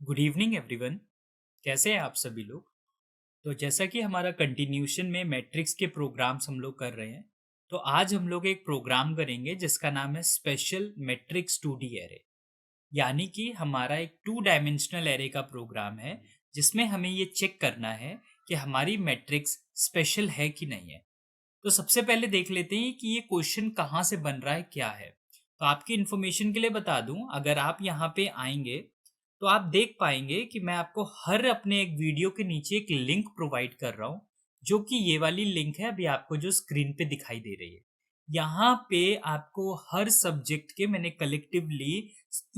Good evening everyone. कैसे हैं आप सभी लोग। तो जैसा कि हमारा कंटिन्यूशन में मैट्रिक्स के प्रोग्राम्स हम लोग कर रहे हैं, तो आज हम लोग एक प्रोग्राम करेंगे जिसका नाम है स्पेशल मैट्रिक्स 2D एरे। यानी कि हमारा एक टू डायमेंशनल एरे का प्रोग्राम है जिसमें हमें ये चेक करना है कि हमारी मैट्रिक्स स्पेशल है कि नहीं है। तो सबसे पहले देख लेते हैं कि ये क्वेश्चन कहाँ से बन रहा है, क्या है। तो आपकी इन्फॉर्मेशन के लिए बता दूं, अगर आप यहाँ पे आएंगे तो आप देख पाएंगे कि मैं आपको हर अपने एक वीडियो के नीचे एक लिंक प्रोवाइड कर रहा हूँ, जो कि ये वाली लिंक है अभी आपको जो स्क्रीन पे दिखाई दे रही है। यहाँ पे आपको हर सब्जेक्ट के मैंने कलेक्टिवली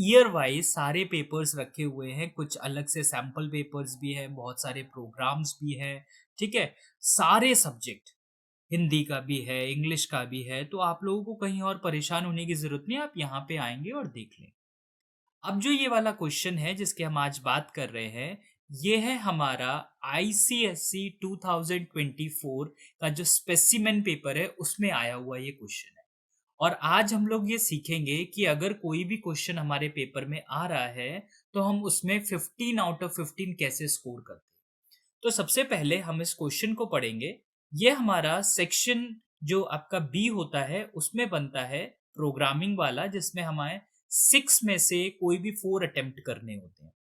ईयर वाइज सारे पेपर्स रखे हुए हैं। कुछ अलग से सैम्पल पेपर्स भी हैं, बहुत सारे प्रोग्राम्स भी हैं। ठीक है, सारे सब्जेक्ट, हिंदी का भी है, इंग्लिश का भी है। तो आप लोगों को कहीं और परेशान होने की जरूरत नहीं, आप यहाँ पे आएंगे और देख लें। अब जो ये वाला क्वेश्चन है जिसके हम आज बात कर रहे हैं, ये है हमारा आईसीएससी 2024 का जो स्पेसिमेन पेपर है उसमें आया हुआ ये क्वेश्चन है। और आज हम लोग ये सीखेंगे कि अगर कोई भी क्वेश्चन हमारे पेपर में आ रहा है तो हम उसमें 15 आउट ऑफ 15 कैसे स्कोर करते हैं। तो सबसे पहले हम इस क्वेश्चन को पढ़ेंगे। ये हमारा सेक्शन जो आपका बी होता है उसमें बनता है, प्रोग्रामिंग वाला, जिसमें हमें 6 में से कोई भी 4 अटेम्प्ट करने होते हैं।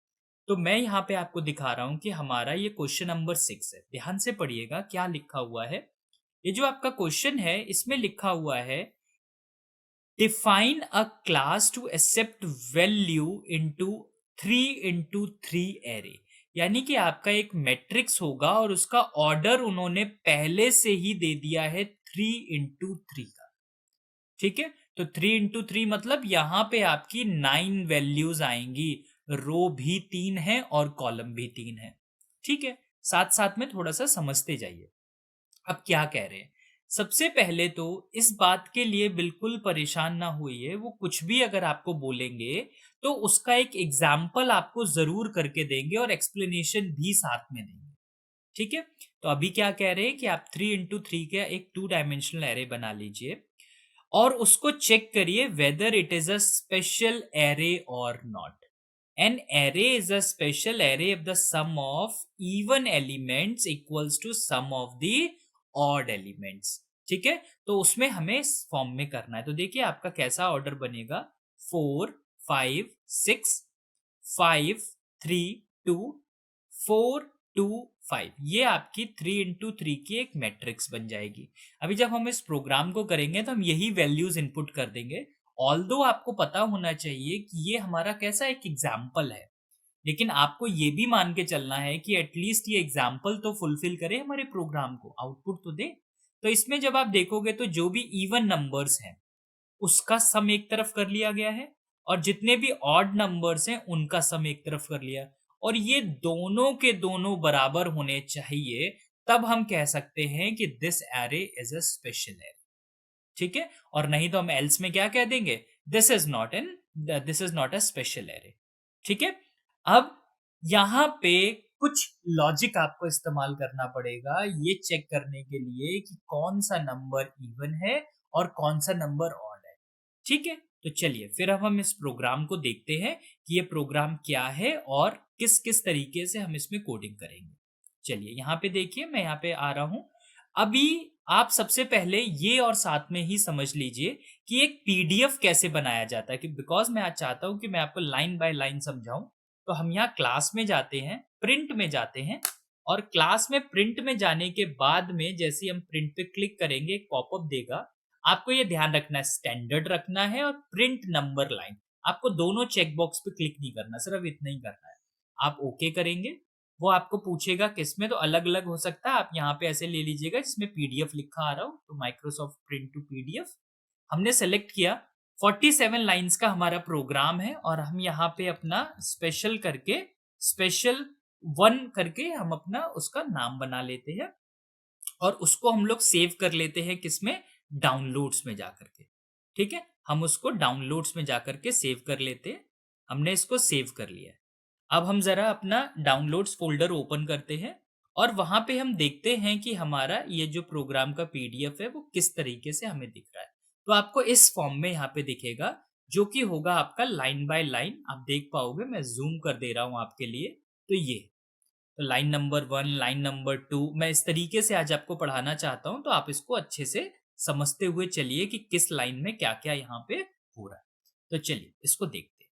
तो मैं यहाँ पे आपको दिखा रहा हूँ कि हमारा ये क्वेश्चन नंबर 6 है। ध्यान से पढ़िएगा क्या लिखा हुआ है। ये जो आपका क्वेश्चन है इसमें लिखा हुआ है, define a class to accept value into 3 into 3 array. यानी कि आपका एक मैट्रिक्स होगा और उसका ऑर्डर उन्होंने पहले से ही दे दिया है 3 into 3 का। ठीक है, तो 3 into 3 मतलब यहां पे आपकी 9 वैल्यूज आएंगी। रो भी 3 है और कॉलम भी 3 है। ठीक है, साथ साथ में थोड़ा सा समझते जाइए। अब क्या कह रहे हैं, सबसे पहले तो इस बात के लिए बिल्कुल परेशान ना होइए, वो कुछ भी अगर आपको बोलेंगे तो उसका एक एग्जाम्पल आपको जरूर करके देंगे और एक्सप्लेनेशन भी साथ में देंगे। ठीक है, तो अभी क्या कह रहे हैं कि आप 3 into 3 का एक टू डायमेंशनल एरे बना लीजिए और उसको चेक करिए whether it is a special array or not. An array is a special array if the sum of even elements equals to sum of the odd elements। ठीक है, तो उसमें हमें इस फॉर्म में करना है। तो देखिए आपका कैसा ऑर्डर बनेगा, 4 5 6 5 3 2 4 2 5। ये आपकी 3 into 3 की एक मैट्रिक्स बन जाएगी। अभी जब हम इस प्रोग्राम को करेंगे तो हम यही वैल्यूज इनपुट कर देंगे। ऑल्दो आपको पता होना चाहिए कि ये हमारा कैसा एक एग्जाम्पल है, लेकिन आपको ये भी मान के चलना है कि एटलीस्ट ये एग्जाम्पल तो फुलफिल करे, हमारे प्रोग्राम को आउटपुट तो दे। तो इसमें जब आप देखोगे तो जो भी इवन नंबर्स हैं उसका सम एक तरफ कर लिया गया है और जितने भी ऑड नंबर्स हैं उनका सम एक तरफ कर लिया, और ये दोनों के दोनों बराबर होने चाहिए। तब हम कह सकते हैं कि this array is a special array. ठीक है, और नहीं तो हम एल्स में क्या कह देंगे, this is not a special array. ठीक है, अब यहां पे कुछ लॉजिक आपको इस्तेमाल करना पड़ेगा ये चेक करने के लिए कि कौन सा नंबर इवन है और कौन सा नंबर ऑड है। ठीक है, तो चलिए फिर अब हम इस प्रोग्राम को देखते हैं कि ये प्रोग्राम क्या है और किस किस तरीके से हम इसमें कोडिंग करेंगे। चलिए यहाँ पे देखिए, मैं यहाँ पे आ रहा हूं। अभी आप सबसे पहले ये और साथ में ही समझ लीजिए कि एक पीडीएफ कैसे बनाया जाता है, कि बिकॉज मैं आज चाहता हूं कि मैं आपको लाइन बाय लाइन समझाऊं। तो हम यहाँ क्लास में जाते हैं, प्रिंट में जाते हैं, और क्लास में प्रिंट में जाने के बाद में जैसे ही हम प्रिंट पे क्लिक करेंगे एक पॉपअप देगा। आपको ये ध्यान रखना है, स्टैंडर्ड रखना है और प्रिंट नंबर लाइन। आपको दोनों चेक बॉक्स पे क्लिक नहीं करना, सिर्फ इतना ही करना है। आप ओके करेंगे, वो आपको पूछेगा किसमें, तो अलग अलग हो सकता है। आप यहाँ पे ऐसे ले लीजिएगा जिसमें पीडीएफ लिखा आ रहा हो, तो माइक्रोसॉफ्ट प्रिंट टू पीडीएफ हमने सेलेक्ट किया। 47 लाइंस का हमारा प्रोग्राम है और हम यहाँ पे अपना स्पेशल करके, स्पेशल 1 करके हम अपना उसका नाम बना लेते हैं और उसको हम लोग सेव कर लेते हैं किसमें, डाउनलोड्स में जाकर के। ठीक है, हम उसको डाउनलोड्स में जाकर के सेव कर लेते हैं। हमने इसको सेव कर लिया है। अब हम जरा अपना डाउनलोड्स फोल्डर ओपन करते हैं और वहां पे हम देखते हैं कि हमारा ये जो प्रोग्राम का पीडीएफ है वो किस तरीके से हमें दिख रहा है। तो आपको इस फॉर्म में यहाँ पे दिखेगा, जो कि होगा आपका लाइन बाय लाइन। आप देख पाओगे, मैं जूम कर दे रहा हूं आपके लिए। तो ये तो लाइन नंबर 1, लाइन नंबर 2, मैं इस तरीके से आज आपको पढ़ाना चाहता हूं, तो आप इसको अच्छे से समझते हुए चलिए कि किस लाइन में क्या क्या यहाँ पे हो रहा है। तो चलिए इसको देखते हैं।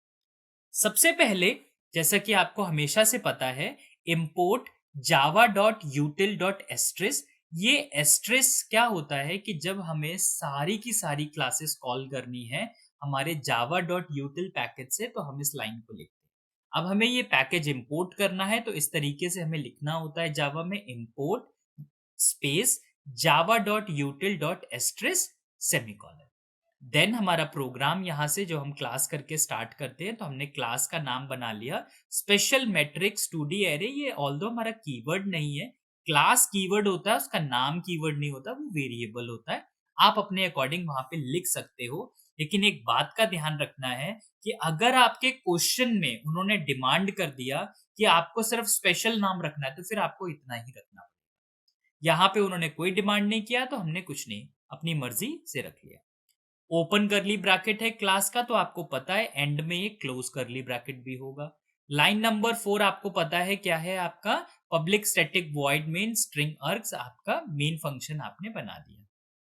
सबसे पहले, जैसा कि आपको हमेशा से पता है, import java.util.stress। ये एस्ट्रेस क्या होता है कि जब हमें सारी की सारी क्लासेस कॉल करनी है हमारे java.util पैकेज से, तो हम इस लाइन को लिखते हैं। अब हमें ये पैकेज इंपोर्ट करना है, तो इस तरीके से हमें लिखना होता है जावा में, import space java.util.stress semicolon. Then हमारा प्रोग्राम यहाँ से जो हम क्लास करके स्टार्ट करते हैं, तो हमने क्लास का नाम बना लिया स्पेशल मैट्रिक्स 2D एरे। ये ऑल्दो हमारा कीवर्ड नहीं है, क्लास कीवर्ड होता है, उसका नाम कीवर्ड नहीं होता, वो वेरिएबल होता है। आप अपने अकॉर्डिंग वहां पे लिख सकते हो, लेकिन एक बात का ध्यान रखना है कि अगर आपके क्वेश्चन में उन्होंने डिमांड कर दिया कि आपको सिर्फ स्पेशल नाम रखना है, तो फिर आपको इतना ही रखना। यहाँ पे उन्होंने कोई डिमांड नहीं किया, तो हमने कुछ नहीं, अपनी मर्जी से रख लिया। ओपन करली ब्रैकेट है क्लास का, तो आपको पता है एंड में ये क्लोज करली ब्रैकेट भी होगा। लाइन नंबर 4 आपको पता है क्या है, आपका public static void main string args, आपका मेन फंक्शन आपने बना दिया।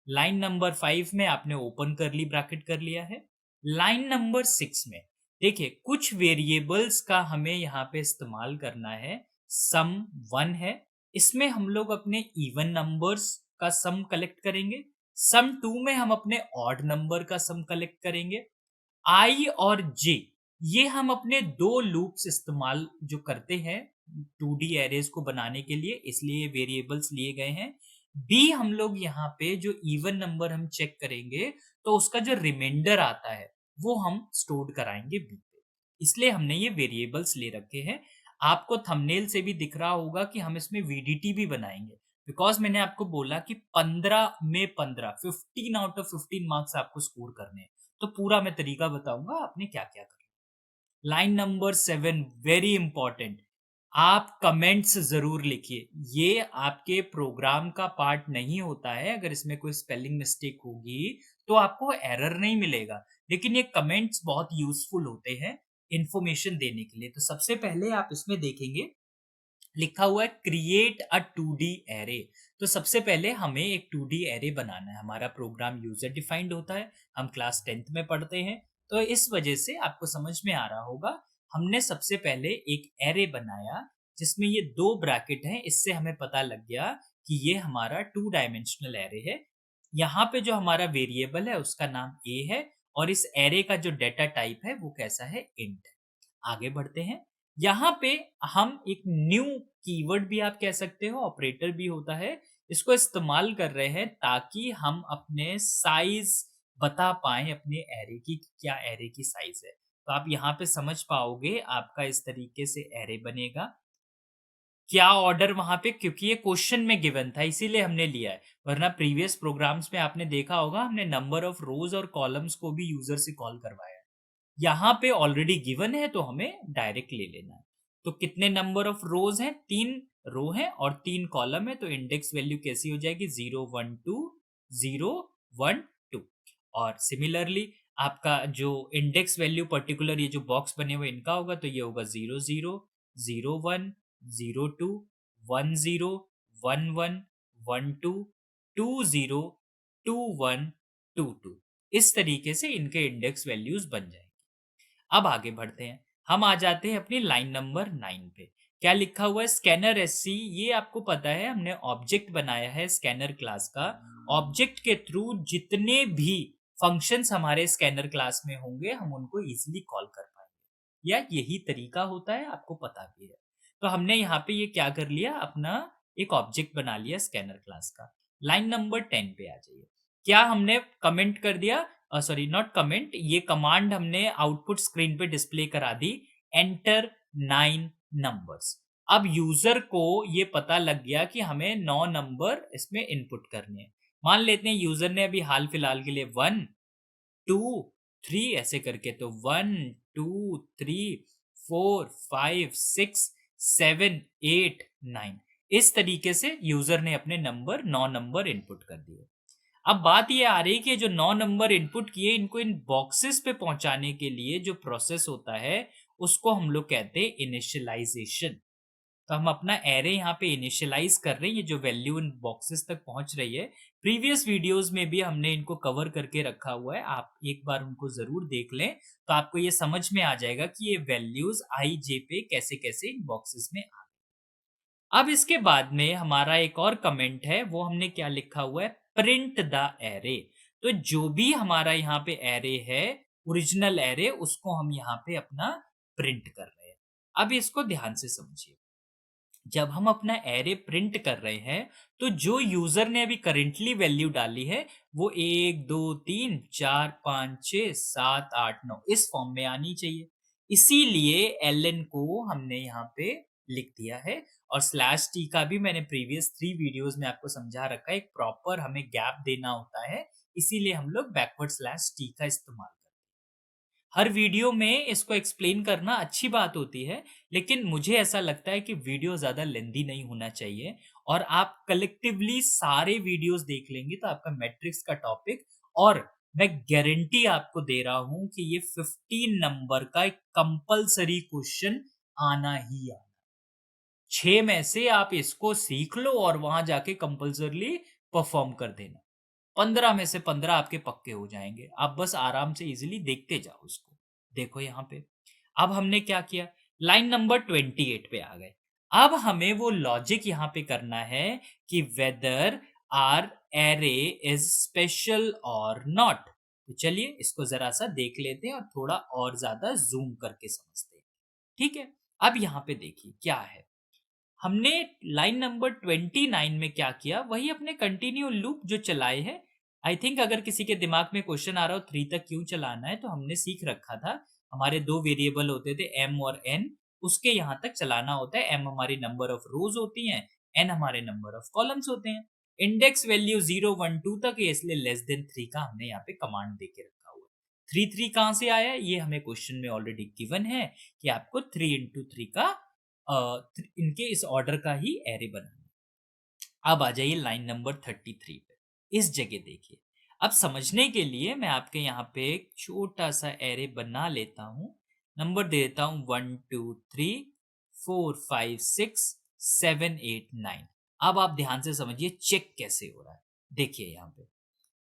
लाइन नंबर 5 में आपने ओपन करली ब्रैकेट कर लिया है। लाइन नंबर 6 में देखिए कुछ वेरिएबल्स का हमें यहाँ पे इस्तेमाल करना है। सम 1 है, इसमें हम लोग अपने इवन नंबर्स का सम कलेक्ट करेंगे। सम 2 में हम अपने ऑड नंबर का सम कलेक्ट करेंगे। आई और जे, ये हम अपने दो लूप्स इस्तेमाल जो करते हैं 2D एरेज को बनाने के लिए, इसलिए ये वेरिएबल्स लिए गए हैं। बी, हम लोग यहाँ पे जो इवन नंबर हम चेक करेंगे, तो उसका जो रिमाइंडर आता है वो हम स्टोर कराएंगे बी पे, इसलिए हमने ये वेरिएबल्स ले रखे हैं। आपको थंबनेल से भी दिख रहा होगा कि हम इसमें वीडीटी भी बनाएंगे, बिकॉज मैंने आपको बोला कि 15 में 15, 15 आउट ऑफ 15 मार्क्स आपको स्कोर करने हैं। तो पूरा मैं तरीका बताऊंगा आपने क्या क्या करना। लाइन नंबर 7 वेरी इंपॉर्टेंट, आप कमेंट्स जरूर लिखिए। ये आपके प्रोग्राम का पार्ट नहीं होता है, अगर इसमें कोई स्पेलिंग मिस्टेक होगी तो आपको एरर नहीं मिलेगा, लेकिन ये कमेंट्स बहुत यूजफुल होते हैं इंफॉर्मेशन देने के लिए। तो सबसे पहले आप इसमें देखेंगे लिखा हुआ है क्रिएट अ 2D एरे। तो सबसे पहले हमें एक 2D एरे बनाना है। हमारा प्रोग्राम यूजर डिफाइंड होता है, हम क्लास 10th में पढ़ते हैं, तो इस वजह से आपको समझ में आ रहा होगा। हमने सबसे पहले एक एरे बनाया जिसमें ये दो ब्रैकेट हैं, इससे हमें पता लग गया कि ये हमारा 2 डायमेंशनल एरे है। यहाँ पे जो हमारा वेरिएबल है उसका नाम ए है, और इस एरे का जो डेटा टाइप है वो कैसा है, इंट है। आगे बढ़ते हैं। यहाँ पे हम एक न्यू कीवर्ड भी आप कह सकते हो, ऑपरेटर भी होता है, इसको इस्तेमाल कर रहे हैं ताकि हम अपने साइज बता पाएं अपने एरे की, क्या एरे की साइज है। तो आप यहाँ पे समझ पाओगे, आपका इस तरीके से एरे बनेगा। क्या ऑर्डर वहां पे, क्योंकि ये क्वेश्चन में गिवन था इसीलिए हमने लिया है, वरना प्रीवियस प्रोग्राम्स में आपने देखा होगा हमने नंबर ऑफ रोज और कॉलम्स को भी यूजर से कॉल करवाया है। यहाँ पे ऑलरेडी गिवन है तो हमें डायरेक्ट ले लेना है। तो कितने नंबर ऑफ रोज हैं, 3 रो हैं और 3 कॉलम है, तो इंडेक्स वैल्यू कैसी हो जाएगी, 0 1 2 0 1 2। और सिमिलरली आपका जो इंडेक्स वैल्यू पर्टिकुलर ये जो बॉक्स बने हुए इनका होगा, तो ये होगा 0 0 0 1 0 2 1 0 1 1 1 2 2 0 2 1 2 2। इस तरीके से इनके इंडेक्स वैल्यूज बन जाएंगे। अब आगे बढ़ते हैं, हम आ जाते हैं अपनी लाइन नंबर 9 पे। क्या लिखा हुआ है, स्कैनर एससी। ये आपको पता है हमने ऑब्जेक्ट बनाया है स्कैनर क्लास का। ऑब्जेक्ट के थ्रू जितने भी फंक्शंस हमारे स्कैनर क्लास में होंगे हम उनको इजीली कॉल कर पाएंगे, या यही तरीका होता है, आपको पता भी है। तो हमने यहाँ पे ये क्या कर लिया, अपना एक ऑब्जेक्ट बना लिया स्कैनर क्लास का। लाइन नंबर 10 पे आ जाइए। क्या हमने कमेंट कर दिया, सॉरी नॉट कमेंट, ये कमांड हमने आउटपुट स्क्रीन पे डिस्प्ले करा दी, एंटर 9 नंबर्स। अब यूजर को ये पता लग गया कि हमें 9 नंबर इसमें इनपुट करने हैं। मान लेते हैं यूजर ने अभी हाल फिलहाल के लिए 1 2 3 ऐसे करके, तो 1 2 3 4 5 6 7 8 9, इस तरीके से यूजर ने अपने नंबर 9 नंबर इनपुट कर दिए। अब बात ये आ रही है कि जो 9 नंबर इनपुट किए इनको इन बॉक्सेस पे पहुंचाने के लिए जो प्रोसेस होता है उसको हम लोग कहते हैं इनिशियलाइजेशन। तो हम अपना एरे यहाँ पे इनिशियलाइज कर रहे हैं, ये जो वैल्यू इन बॉक्सेस तक पहुंच रही है। प्रीवियस वीडियोस में भी हमने इनको कवर करके रखा हुआ है, आप एक बार उनको जरूर देख लें तो आपको ये समझ में आ जाएगा कि ये वैल्यूज आई जे पे कैसे कैसे इन बॉक्सेस में आ। अब इसके बाद में हमारा एक और कमेंट है, वो हमने क्या लिखा हुआ है, प्रिंट द एरे। तो जो भी हमारा यहाँ पे एरे है, ओरिजिनल एरे, उसको हम यहाँ पे अपना प्रिंट कर रहे हैं। अब इसको ध्यान से समझिए, जब हम अपना एरे प्रिंट कर रहे हैं तो जो यूजर ने अभी करेंटली वैल्यू डाली है वो 1 2 3 4 5 6 7 8 9 इस फॉर्म में आनी चाहिए। इसीलिए एलएन को हमने यहाँ पे लिख दिया है, और स्लैश टी का भी मैंने प्रीवियस 3 वीडियोस में आपको समझा रखा है, एक प्रॉपर हमें गैप देना होता है, इसीलिए हम लोग बैकवर्ड स्लैश टी का इस्तेमाल करते हैं। हर वीडियो में इसको एक्सप्लेन करना अच्छी बात होती है, लेकिन मुझे ऐसा लगता है कि वीडियो ज़्यादा लेंदी नहीं होना चाहिए, और आप कलेक्टिवली सारे वीडियोस देख लेंगे तो आपका मैट्रिक्स का टॉपिक, और मैं गारंटी आपको दे रहा हूं कि ये 15 नंबर का एक कंपलसरी क्वेश्चन आना ही आना। 6 में से आप इसको सीख लो और वहां जाके कंपलसरली परफॉर्म कर देना। 15 में से 15 आपके पक्के हो जाएंगे, आप बस आराम से इजीली देखते जाओ उसको। देखो यहाँ पे अब हमने क्या किया, लाइन नंबर 28 पे आ गए। अब हमें वो लॉजिक यहाँ पे करना है कि whether are array is special और नॉट। तो चलिए इसको जरा सा देख लेते हैं और थोड़ा और ज्यादा जूम करके समझते हैं। ठीक है, अब यहाँ पे देखिए क्या है, हमने लाइन नंबर 29 में क्या किया, वही अपने कंटिन्यू लूप जो चलाए हैं। आई थिंक अगर किसी के दिमाग में क्वेश्चन आ रहा हो 3 तक क्यों चलाना है, तो हमने सीख रखा था, हमारे दो वेरिएबल होते थे एम और एन, उसके यहाँ तक चलाना होता है। एम हमारी नंबर ऑफ रोज होती हैं, एन हमारे नंबर ऑफ कॉलम्स होते हैं। इंडेक्स वैल्यू 0 1 2 तक है, इसलिए लेस देन 3 का हमने यहाँ पे कमांड दे के रखा हुआ है। 3 3 कहाँ से आया, ये हमें क्वेश्चन में ऑलरेडी गिवन है कि आपको 3 इंटू 3 का इनके इस ऑर्डर का ही एरे बनाना। अब आ जाइए लाइन नंबर 33 पे, इस जगह देखिए। अब समझने के लिए मैं आपके यहाँ पे एक छोटा सा एरे बना लेता हूं, नंबर दे देता हूं 1 2 3 4 5 6 7 8 9। अब आप ध्यान से समझिए चेक कैसे हो रहा है। देखिए यहाँ पे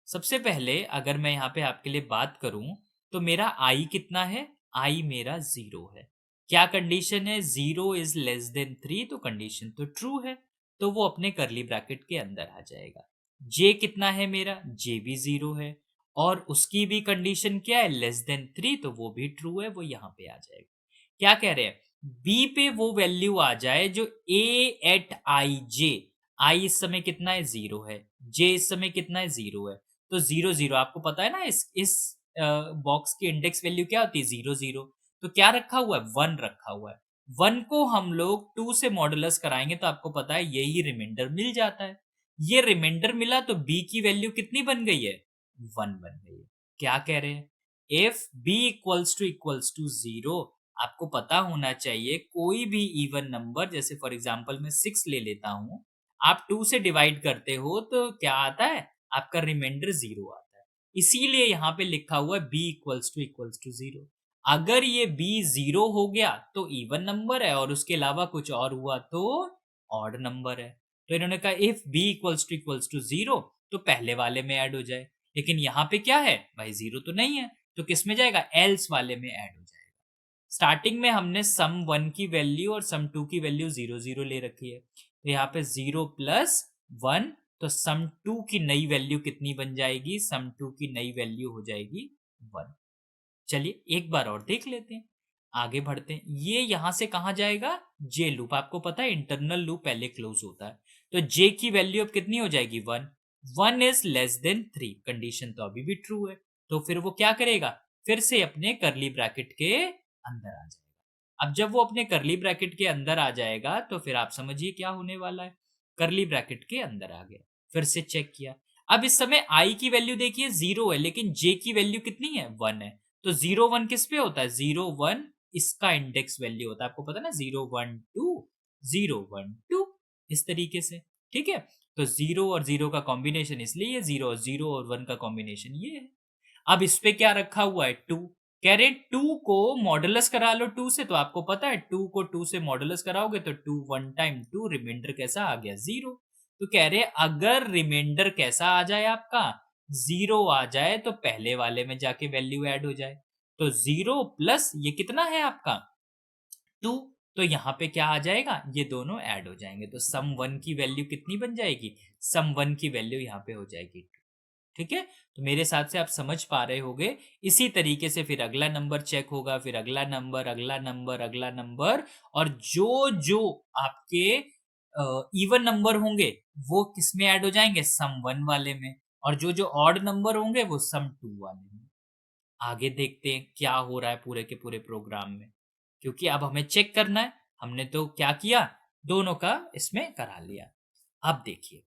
सबसे पहले अगर मैं यहाँ पे आपके लिए बात करूं तो मेरा आई कितना है, आई मेरा 0 है। क्या कंडीशन है, 0 इज लेस देन 3, तो कंडीशन तो ट्रू है, तो वो अपने करली ब्रैकेट के अंदर आ जाएगा। जे कितना है मेरा, जे भी 0 है, और उसकी भी कंडीशन क्या है, लेस देन 3, तो वो भी ट्रू है, वो यहाँ पे आ जाएगा। क्या कह रहे हैं, बी पे वो वैल्यू आ जाए जो ए एट आई जे, आई इस समय कितना है, 0 है, जे इस समय कितना है, 0 है, तो 0 0 आपको पता है ना, इस बॉक्स की इंडेक्स वैल्यू क्या होती है, 0 0, तो क्या रखा हुआ है, 1 रखा हुआ है। 1 को हम लोग 2 से मॉडुलस कराएंगे तो आपको पता है यही रिमाइंडर मिल जाता है। ये रिमाइंडर मिला तो बी की वैल्यू कितनी बन गई है, 1 बन गई है। क्या कह रहे हैं, इफ बी इक्वल्स टू 0, आपको पता होना चाहिए कोई भी इवन नंबर, जैसे फॉर एग्जांपल मैं 6 ले लेता हूं, आप 2 से डिवाइड करते हो तो क्या आता है, आपका रिमाइंडर 0 आता है। इसीलिए यहाँ पे लिखा हुआ है b इक्वल्स टू 0। अगर ये b 0 हो गया तो इवन नंबर है, और उसके अलावा कुछ और हुआ तो ऑड नंबर है। तो इन्होंने कहा इफ b इक्वल्स टू 0 तो पहले वाले में ऐड हो जाए, लेकिन यहाँ पे क्या है भाई, 0 तो नहीं है, तो किस में जाएगा, एल्स वाले में ऐड हो जाएगा। स्टार्टिंग में हमने सम 1 की वैल्यू और सम 2 की वैल्यू 0 0 ले रखी है, तो यहाँ पे 0 प्लस 1, तो सम 2 की नई वैल्यू कितनी बन जाएगी, सम 2 की नई वैल्यू हो जाएगी 1। चलिए एक बार और देख लेते हैं, आगे बढ़ते हैं। ये यहां से कहा जाएगा, जे लूप, आपको पता है इंटरनल लूप पहले क्लोज होता है, तो जे की वैल्यू अब कितनी हो जाएगी, 1। 1 इज लेस देन 3, कंडीशन तो अभी भी ट्रू है, तो फिर वो क्या करेगा, फिर से अपने करली ब्रैकेट के अंदर आ जाएगा। अब जब वो अपने करली ब्रैकेट के अंदर आ जाएगा तो फिर आप समझिए क्या होने वाला है, करली ब्रैकेट के अंदर आ गया, फिर से चेक किया। अब इस समय आई की वैल्यू देखिए 0 है, लेकिन जे की वैल्यू कितनी है, 1 है, तो 0 1 किस पे होता है, 0 1 इसका इंडेक्स वैल्यू होता है, आपको पता है ना, 0 1 2 0 1 2, इस तरीके से। ठीक है, तो 0 और 0 का कॉम्बिनेशन इसलिए ये 0 और 1 का कॉम्बिनेशन ये है। अब इस पे क्या रखा हुआ है 2, कह रहे 2 को मॉडुलस करा लो 2 से, तो आपको पता है 2 को 2 से मॉडुलस कराओगे तो 2 1 टाइम 2, रिमाइंडर कैसा आ गया 0। तो कह रहे अगर रिमाइंडर कैसा आ जाए आपका 0 आ जाए तो पहले वाले में जाके वैल्यू ऐड हो जाए। तो 0 प्लस ये कितना है आपका 2, तो यहाँ पे क्या आ जाएगा, ये दोनों ऐड हो जाएंगे तो सम 1 की वैल्यू कितनी बन जाएगी, सम 1 की वैल्यू यहाँ पे हो जाएगी 2। ठीक है, तो मेरे साथ से आप समझ पा रहे होगे। इसी तरीके से फिर अगला नंबर चेक होगा, फिर अगला नंबर, अगला नंबर, अगला नंबर, और जो जो आपके इवन नंबर होंगे वो किस में ऐड हो जाएंगे, सम 1 वाले में, और जो जो ऑड नंबर होंगे वो सम 2 वाले में। आगे देखते हैं क्या हो रहा है पूरे के पूरे प्रोग्राम में, क्योंकि अब हमें चेक करना है। हमने तो क्या किया, दोनों का इसमें करा लिया। अब देखिए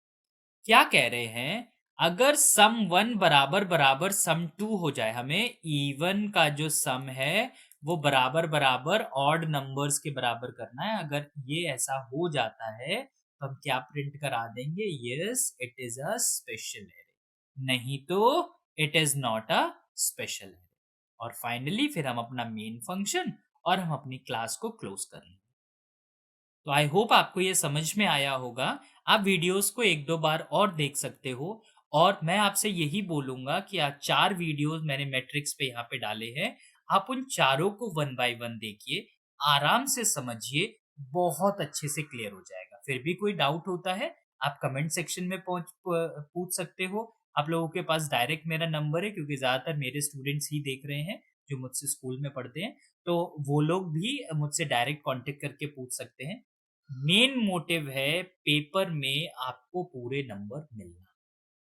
क्या कह रहे हैं, अगर सम 1 बराबर बराबर सम 2 हो जाए, हमें इवन का जो सम है वो बराबर बराबर ऑड नंबर्स के बराबर करना है। अगर ये ऐसा हो जाता है तो हम क्या प्रिंट करा देंगे, yes it is a special array, नहीं तो it is not a special array. और फाइनली फिर हम अपना मेन फंक्शन और हम अपनी क्लास को क्लोज कर लेंगे। तो आई होप आपको ये समझ में आया होगा। आप वीडियोस को एक दो बार और देख सकते हो, और मैं आपसे यही बोलूंगा कि आज 4 वीडियोस मैंने मैट्रिक्स पे यहाँ पे डाले हैं, आप उन चारों को वन बाय वन देखिए, आराम से समझिए, बहुत अच्छे से क्लियर हो जाएगा। फिर भी कोई डाउट होता है आप कमेंट सेक्शन में पूछ सकते हो। आप लोगों के पास डायरेक्ट मेरा नंबर है, क्योंकि ज़्यादातर मेरे स्टूडेंट्स ही देख रहे हैं जो मुझसे स्कूल में पढ़ते हैं, तो वो लोग भी मुझसे डायरेक्ट कांटेक्ट करके पूछ सकते हैं। मेन मोटिव है पेपर में आपको पूरे नंबर मिलना।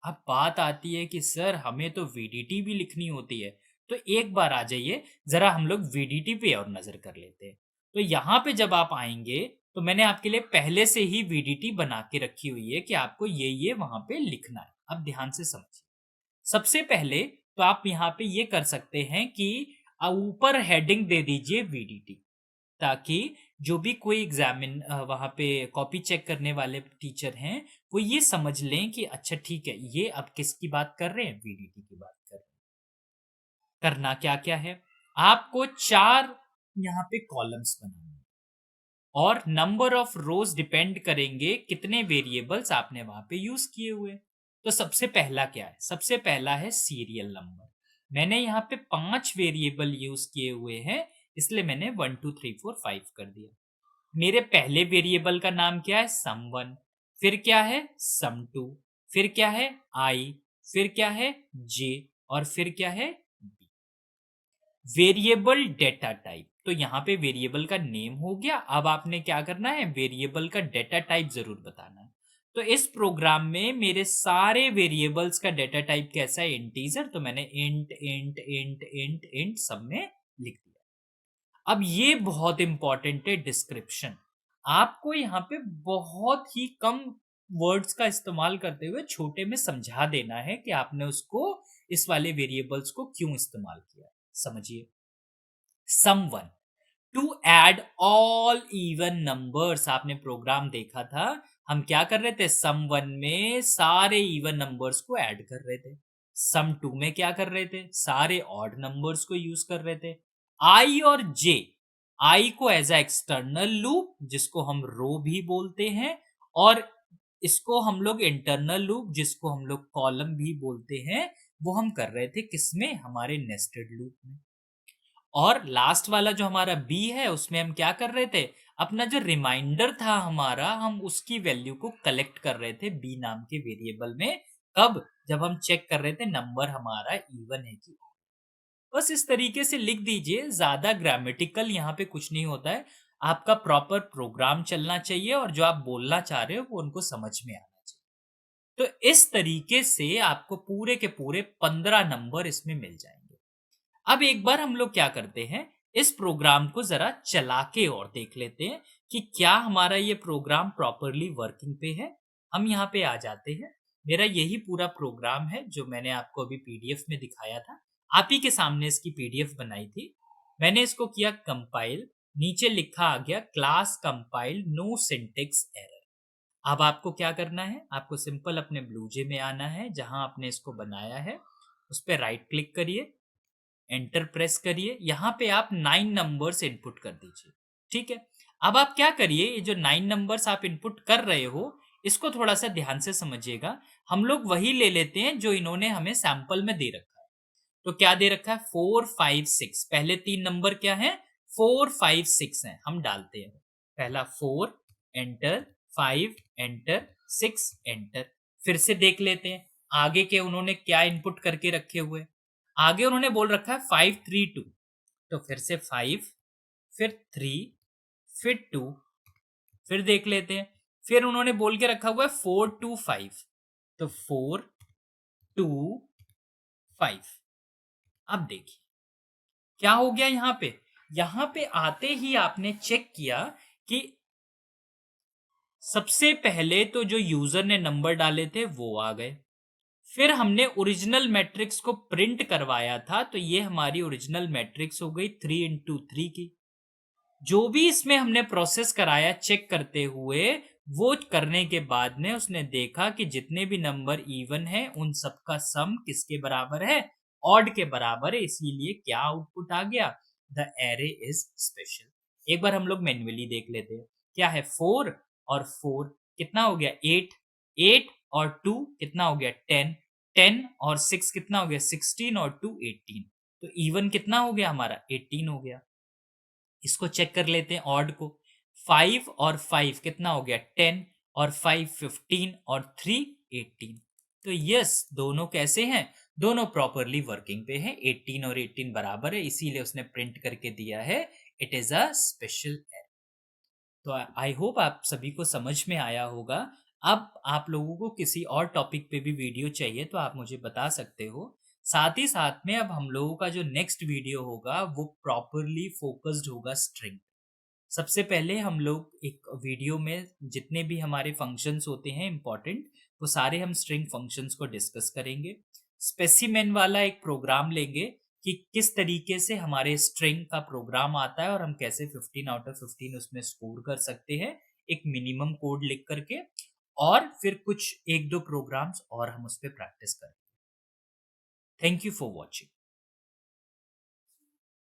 अब बात आती है कि सर हमें तो वीडीटी भी लिखनी होती है, तो एक बार आ जाइए, जरा हम लोग वीडीटी पे और नजर कर लेते हैं। तो यहाँ पे जब आप आएंगे तो मैंने आपके लिए पहले से ही वीडीटी बना के रखी हुई है कि आपको ये वहां पे लिखना है। अब ध्यान से समझिए, सबसे पहले तो आप यहाँ पे ये कर सकते हैं कि ऊपर हेडिंग दे दीजिए वीडीटी, ताकि जो भी कोई एग्जामिन वहां पे कॉपी चेक करने वाले टीचर हैं वो ये समझ लें कि अच्छा ठीक है, ये अब किसकी बात कर रहे हैं, वीडीटी की बात कर रहे हैं। करना क्या क्या है, आपको 4 यहाँ पे कॉलम्स बनाने हैं, और नंबर ऑफ रोज डिपेंड करेंगे कितने वेरिएबल्स आपने वहां पे यूज किए हुए। तो सबसे पहला क्या है, सबसे पहला है सीरियल नंबर। मैंने यहाँ पे 5 वेरिएबल यूज किए हुए हैं, इसलिए मैंने 1 2 3 4 5 कर दिया। मेरे पहले वेरिएबल का नाम क्या है, सम 1, फिर क्या है सम 2, फिर क्या है आई, फिर क्या है जे, और फिर क्या है बी। वेरिएबल डेटा टाइप, तो यहाँ पे वेरिएबल का नेम हो गया। अब आपने क्या करना है, वेरिएबल का डेटा टाइप जरूर बताना है। तो इस प्रोग्राम में मेरे सारे वेरिएबल्स का डेटा टाइप कैसा है, इंटीजर, तो मैंने int int int int int सब में लिख दिया। अब ये बहुत इंपॉर्टेंट है डिस्क्रिप्शन, आपको यहाँ पे बहुत ही कम वर्ड्स का इस्तेमाल करते हुए छोटे में समझा देना है कि आपने उसको, इस वाले वेरिएबल्स को क्यों इस्तेमाल किया। समझिए, someone to add all even numbers, आपने प्रोग्राम देखा था, हम क्या कर रहे थे, सम 1 में सारे इवन नंबर्स को ऐड कर रहे थे, सम 2 में क्या कर रहे थे, सारे ऑड नंबर्स को यूज कर रहे थे। आई और जे, आई को एज अ एक्सटर्नल लूप जिसको हम रो भी बोलते हैं, और इसको हम लोग इंटरनल लूप जिसको हम लोग कॉलम भी बोलते हैं, वो हम कर रहे थे किसमें, हमारे नेस्टेड लूप में। और लास्ट वाला जो हमारा बी है उसमें हम क्या कर रहे थे, अपना जो रिमाइंडर था हमारा, हम उसकी वैल्यू को कलेक्ट कर रहे थे बी नाम के वेरिएबल में। कब, जब हम चेक कर रहे थे नंबर हमारा इवन है कि odd। बस इस तरीके से लिख दीजिए, ज्यादा ग्रामेटिकल यहाँ पे कुछ नहीं होता है। आपका प्रॉपर प्रोग्राम चलना चाहिए और जो आप बोलना चाह रहे हो वो उनको समझ में आना चाहिए। तो इस तरीके से आपको पूरे के पूरे 15 नंबर इसमें मिल जाएंगे। अब एक बार हम लोग क्या करते हैं, इस प्रोग्राम को जरा चला के और देख लेते हैं कि क्या हमारा ये प्रोग्राम प्रॉपरली वर्किंग पे है। हम यहाँ पे आ जाते हैं, मेरा यही पूरा प्रोग्राम है जो मैंने आपको अभी पीडीएफ में दिखाया था, आप ही के सामने इसकी पीडीएफ बनाई थी। मैंने इसको किया कंपाइल, नीचे लिखा आ गया class compile no syntax error. अब आपको क्या करना है, आपको सिंपल अपने ब्लूजे में आना है, जहां आपने इसको बनाया है उस पर राइट क्लिक करिए, एंटर प्रेस करिए, यहाँ पे आप 9 नंबर्स इनपुट कर दीजिए। ठीक है, अब आप क्या करिए, ये जो 9 नंबर्स आप इनपुट कर रहे हो इसको थोड़ा सा ध्यान से समझिएगा। हम लोग वही ले लेते हैं जो इन्होंने हमें सैंपल में दे रखा है। तो क्या दे रखा है, 4 5 6, पहले 3 नंबर क्या है, 4 5 6 है, हम डालते हैं। पहला 4 एंटर, 5 एंटर, 6 एंटर। फिर से देख लेते हैं आगे के उन्होंने क्या इनपुट करके रखे हुए। आगे उन्होंने बोल रखा है 5 3 2, तो फिर से 5, फिर 3, फिर 2, फिर देख लेते हैं। फिर उन्होंने बोल के रखा हुआ है 4 2 5, तो 4 2 5। अब देखिए क्या हो गया यहां पे आते ही आपने चेक किया कि सबसे पहले तो जो यूजर ने नंबर डाले थे वो आ गए। फिर हमने ओरिजिनल मैट्रिक्स को प्रिंट करवाया था, तो ये हमारी ओरिजिनल मैट्रिक्स हो गई 3 × 3 की। जो भी इसमें हमने प्रोसेस कराया चेक करते हुए, वो करने के बाद में उसने देखा कि जितने भी नंबर इवन है उन सबका सम किसके बराबर है, ऑड के बराबर है। इसीलिए क्या आउटपुट आ गया, द एरे इज स्पेशल। एक बार हम लोग मैन्युअली देख लेते हैं। क्या है, 4 और 4 कितना हो गया, 8, 8 और 2 कितना हो गया, 10, 10 और 6 कितना हो गया, 16 और 2 18। तो इवन कितना हो गया हमारा, 18 हो गया। इसको चेक कर लेते हैं ऑड को। 5 और 5 कितना हो गया, 10 और 5 15 और 3 18। तो यस, दोनों कैसे हैं, दोनों प्रॉपरली वर्किंग पे हैं। 18 और 18 बराबर है, इसीलिए उसने प्रिंट करके दिया है it is a special error. तो आई होप आप सभी को समझ में आया होगा। अब आप लोगों को किसी और टॉपिक पे भी वीडियो चाहिए तो आप मुझे बता सकते हो। साथ ही साथ में अब हम लोगों का जो नेक्स्ट वीडियो होगा वो प्रॉपरली फोकस्ड होगा स्ट्रिंग। सबसे पहले हम लोग एक वीडियो में जितने भी हमारे फंक्शंस होते हैं इंपॉर्टेंट, वो सारे हम स्ट्रिंग फंक्शंस को डिस्कस करेंगे। स्पेसिमेन वाला एक प्रोग्राम लेंगे कि किस तरीके से हमारे स्ट्रिंग का प्रोग्राम आता है और हम कैसे 15 out of 15 उसमें स्कोर कर सकते हैं एक मिनिमम कोड लिख करके। और फिर कुछ एक दो प्रोग्राम्स और हम उस पर प्रैक्टिस करें। Thank you for watching.